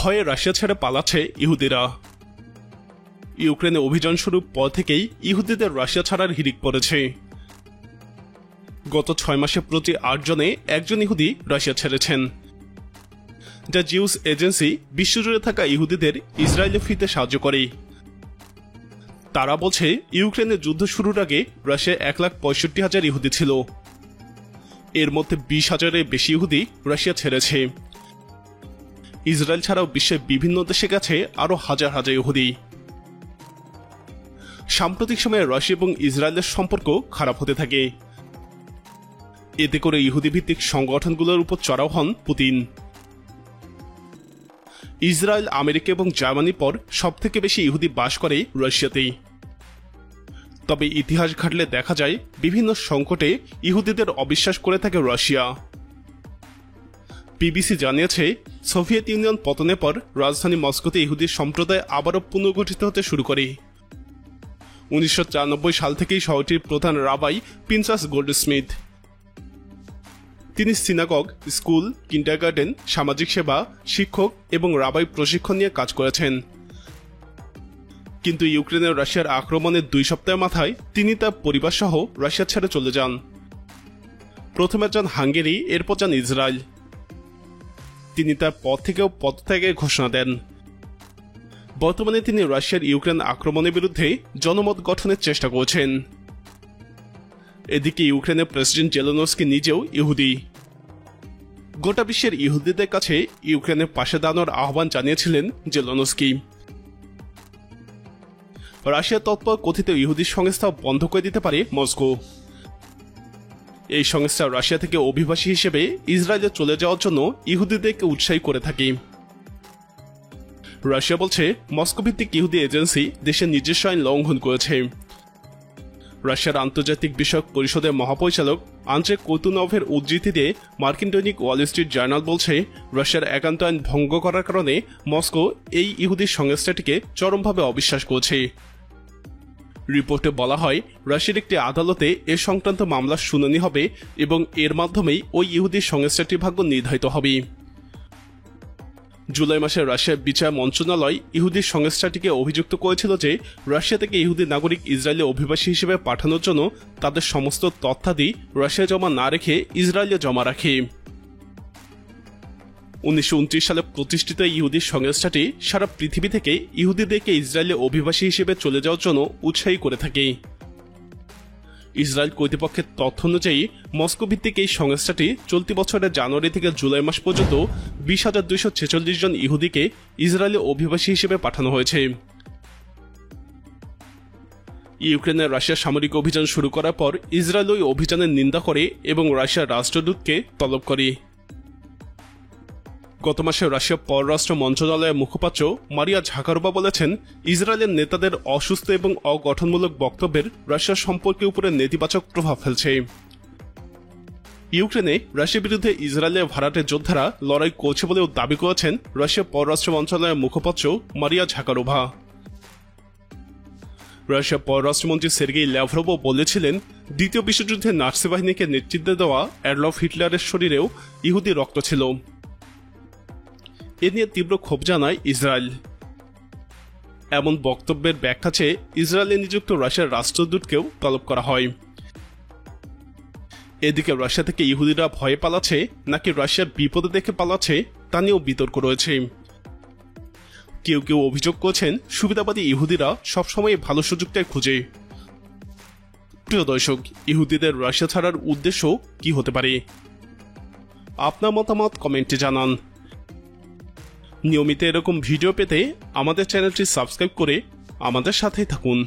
ভয়ে রাশিয়া ছেড়ে পালাচ্ছে ইহুদিরা। ইউক্রেনে অভিযান শুরুর পর থেকেই ইহুদিদের রাশিয়া ছাড়ার হিড়িক পড়েছে। গত 6 মাসে প্রতি 8 জনে একজন ইহুদি রাশিয়া ছেড়েছেন। যা জিউস এজেন্সি বিশ্বজুড়ে থাকা ইহুদিদের ইসরায়েলে ফিরতে সাহায্য করে। তারা বলছে ইউক্রেনের যুদ্ধ শুরুর আগে রাশিয়ায় 1,65,000 ইহুদি ছিল। এর মধ্যে 20,000-এর বেশি ইহুদি রাশিয়া ছেড়েছে। ইসরায়েল ছাড়াও বিশ্বের বিভিন্ন দেশে গেছে আরও হাজার হাজার ইহুদি। সাম্প্রতিক সময়ে রাশিয়া এবং ইসরায়েলের সম্পর্ক খারাপ হতে থাকে। এতে করে ইহুদি ভিত্তিক সংগঠনগুলোর উপর চড়াও হন পুতিন। ইসরায়েল, আমেরিকা এবং জার্মানির পর সবথেকে বেশি ইহুদি বাস করে রাশিয়াতেই। তবে ইতিহাস ঘাটলে দেখা যায় বিভিন্ন সংকটে ইহুদিদের অবিশ্বাস করে থাকে রাশিয়া। বিবিসি জানিয়েছে, সোভিয়েত ইউনিয়ন পতনের পর রাজধানী মস্কোতে ইহুদি সম্প্রদায় আবারও পুনর্গঠিত হতে শুরু করে। 1994 সাল থেকেই শহরটির প্রধান রাবাই পিনচাস গোল্ডস্মিথ। তিনি সিনাগগ, স্কুল, কিন্ডারগার্টেন, সামাজিক সেবা, শিক্ষক এবং রাবাই প্রশিক্ষণ নিয়ে কাজ করেছেন। কিন্তু ইউক্রেনের রাশিয়ার আক্রমণের 2 সপ্তাহের মাথায় তিনি তার পরিবার সহ রাশিয়া ছেড়ে চলে যান। প্রথমে যান হাঙ্গেরি, এরপর যান ইসরায়েল। তিনি তার পদ থেকেও পদত্যাগের ঘোষণা দেন। বর্তমানে তিনি রাশিয়ার ইউক্রেন আক্রমণের বিরুদ্ধে জনমত গঠনের চেষ্টা করছেন। এদিকে ইউক্রেনের প্রেসিডেন্ট জেলেনস্কি নিজেও ইহুদি। গোটা বিশ্বের ইহুদিদের কাছে ইউক্রেনের পাশে দাঁড়ানোর আহ্বান জানিয়েছিলেন জেলেনস্কি। রাশিয়ার তৎপর কথিত ইহুদি সংস্থা বন্ধ করে দিতে পারে মস্কো। এই সংস্থা রাশিয়া থেকে অভিবাসী হিসেবে ইসরায়েলে চলে যাওয়ার জন্য ইহুদিদেরকে উৎসাহী করে থাকে। রাশিয়া বলছে মস্কো ভিত্তিক ইহুদি এজেন্সি দেশের নিজস্ব আইন লঙ্ঘন করেছে। রাশিয়ার আন্তর্জাতিক বিষয়ক পরিষদের মহাপরিচালক আন্দ্রে কোতুনভের উদ্ধৃতি দিয়ে মার্কিন দৈনিক ওয়াল স্ট্রিট জার্নাল বলছে, রাশিয়ার একান্ত আইন ভঙ্গ করার কারণে মস্কো এই ইহুদি সংস্থাটিকে চরমভাবে অবিশ্বাস করছে। রিপোর্টে বলা হয়, রাশিয়ার একটি আদালতে এ সংক্রান্ত মামলার শুনানি হবে এবং এর মাধ্যমেই ওই ইহুদি সংস্থাটির ভাগ্য নির্ধারিত হবে। জুলাই মাসে রাশিয়ার বিচার মন্ত্রণালয় ইহুদি সংস্থাটিকে অভিযুক্ত করেছিল যে রাশিয়া থেকে ইহুদি নাগরিক ইসরায়েলে অভিবাসী হিসেবে পাঠানোর জন্য তাদের সমস্ত তথ্যাদি রাশিয়া জমা না রেখে ইসরায়েলে জমা রাখে। 1929 সালে প্রতিষ্ঠিত ইহুদি সংস্থাটি সারা পৃথিবী থেকে ইহুদিদেরকে ইসরায়েলে অভিবাসী হিসেবে চলে যাওয়ার জন্য উৎসাহী করে থাকে। ইসরায়েল কর্তৃপক্ষের তথ্য অনুযায়ী মস্কো ভিত্তিক এই সংস্থাটি চলতি বছরের জানুয়ারি থেকে জুলাই মাস পর্যন্ত 20,246 জন ইহুদিকে ইসরায়েলে অভিবাসী হিসেবে পাঠানো হয়েছে। ইউক্রেনের রাশিয়ার সামরিক অভিযান শুরু করার পর ইসরায়েল ওই অভিযানের নিন্দা করে এবং রাশিয়ার রাষ্ট্রদূতকে তলব করে। গত মাসে রাশিয়ার পররাষ্ট্র মন্ত্রণালয়ের মুখপাত্র মারিয়া ঝাকারোভা বলেছেন, ইসরায়েলের নেতাদের অসুস্থ এবং অগঠনমূলক বক্তব্যের রাশিয়ার সম্পর্কের উপরে নেতিবাচক প্রভাব ফেলছে। ইউক্রেনে রাশিয়ার বিরুদ্ধে ইসরায়েলের ভাড়াটে যোদ্ধারা লড়াই করছে বলেও দাবি করেছেন রাশিয়ার পররাষ্ট্র মন্ত্রণালয়ের মুখপাত্র মারিয়া ঝাকারোভা। রাশিয়ার পররাষ্ট্রমন্ত্রী সের্গেই ল্যাভরভও বলেছিলেন, দ্বিতীয় বিশ্বযুদ্ধে নাৎসি বাহিনীকে নেতৃত্ব দেওয়া অ্যাডলফ হিটলারের শরীরেও ইহুদি রক্ত ছিল। এ নিয়ে তীব্র ক্ষোভ জানায় ইসরায়েল। এমন বক্তব্যের ব্যাখ্যা চেয়ে ইসরায়েলে নিযুক্ত রাশিয়ার রাষ্ট্রদূতকেও তলব করা হয়। এদিকে রাশিয়া থেকে ইহুদিরা ভয়ে পালাচ্ছে নাকি রাশিয়ার বিপদে দেখে পালাচ্ছে তা নিয়েও বিতর্ক রয়েছে। কেউ কেউ অভিযোগ করছেন, সুবিধাবাদী ইহুদিরা সবসময় ভালো সুযোগটাই খুঁজে। প্রিয় দর্শক, ইহুদিদের রাশিয়া ছাড়ার উদ্দেশ্য কি হতে পারে? আপনার মতামত কমেন্টে জানান। নিয়মিত এরকম ভিডিও পেতে আমাদের চ্যানেলটি সাবস্ক্রাইব করে আমাদের সাথেই থাকুন।